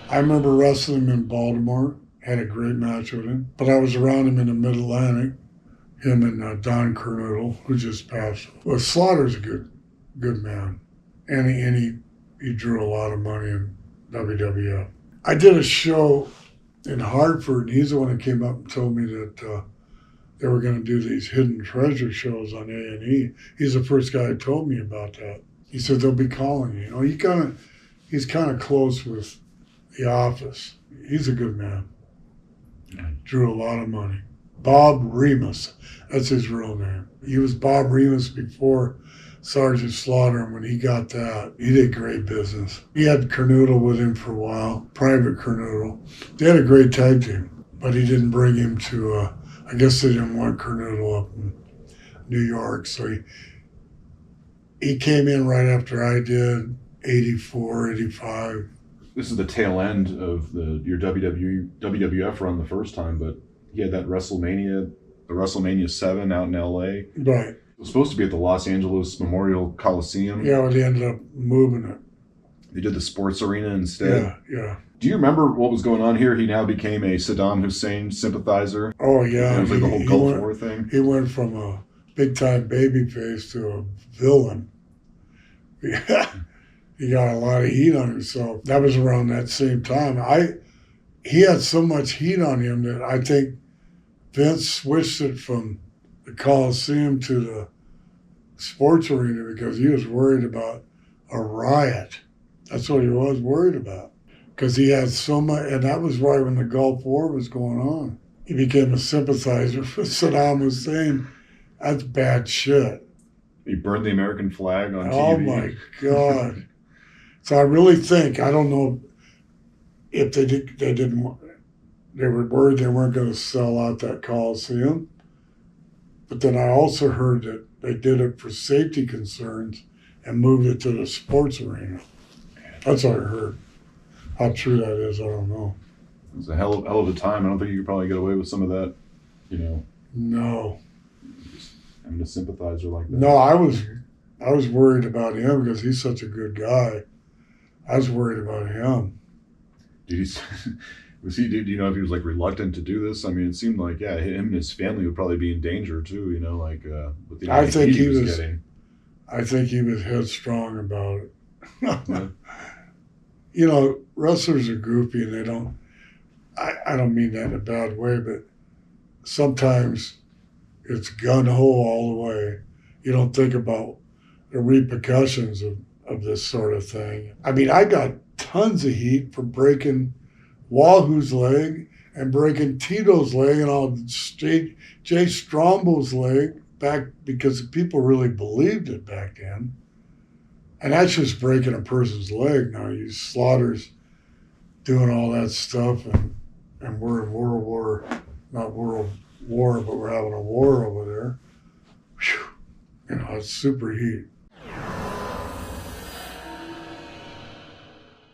I remember wrestling him in Baltimore. Had a great match with him. But I was around him in the Mid-Atlantic. Him and Don Kernoodle, who just passed. Well, Slaughter's a good man. And he drew a lot of money in WWF. I did a show in Hartford, and he's the one that came up and told me that they were going to do these hidden treasure shows on A&E. He's the first guy who told me about that. He said they'll be calling you. You know, he's kind of close with The Office. He's a good man. Drew a lot of money. Bob Remus, that's his real name. He was Bob Remus before Sgt Slaughter, and when he got that, he did great business. He had Kernoodle with him for a while, Private Kernoodle. They had a great tag team, but he didn't bring him to, I guess they didn't want Kernoodle up in New York, so he came in right after I did, 84, 85. This is the tail end of your WWF run the first time, but he had that the Wrestlemania VII out in LA. Right. It was supposed to be at the Los Angeles Memorial Coliseum. Yeah, well, they ended up moving it. They did the sports arena instead. Yeah. Do you remember what was going on here? He now became a Saddam Hussein sympathizer. Oh, yeah. It was like the whole Gulf War thing. He went from a big-time babyface to a villain. Yeah. He got a lot of heat on himself. That was around that same time. He had so much heat on him that I think Vince switched it from the Coliseum to the sports arena because he was worried about a riot. That's what he was worried about. Because he had so much, and that was right when the Gulf War was going on. He became a sympathizer for Saddam Hussein. That's bad shit. He burned the American flag on TV. Oh my God. So I really think, I don't know if they were worried they weren't going to sell out that Coliseum. But then I also heard that they did it for safety concerns and moved it to the sports arena. That's what I heard. How true that is, I don't know. It was a hell of a time. I don't think you could probably get away with some of that, you know. No. Just having a sympathizer like that. No, I was worried about him because he's such a good guy. I was worried about him. Do you know if he was like reluctant to do this? I mean, it seemed like, yeah, him and his family would probably be in danger too, you know, like with the I think he was getting. I think he was headstrong about it. Yeah. You know, wrestlers are goofy and they don't, I don't mean that in a bad way, but sometimes it's gun-ho all the way. You don't think about the repercussions of this sort of thing. I mean, I got tons of heat for breaking Wahoo's leg and breaking Tito's leg and all Jay Strombo's leg back because people really believed it back then. And that's just breaking a person's leg now. You Slaughter's doing all that stuff and we're in not World War, but we're having a war over there. Whew. You know, it's super heat.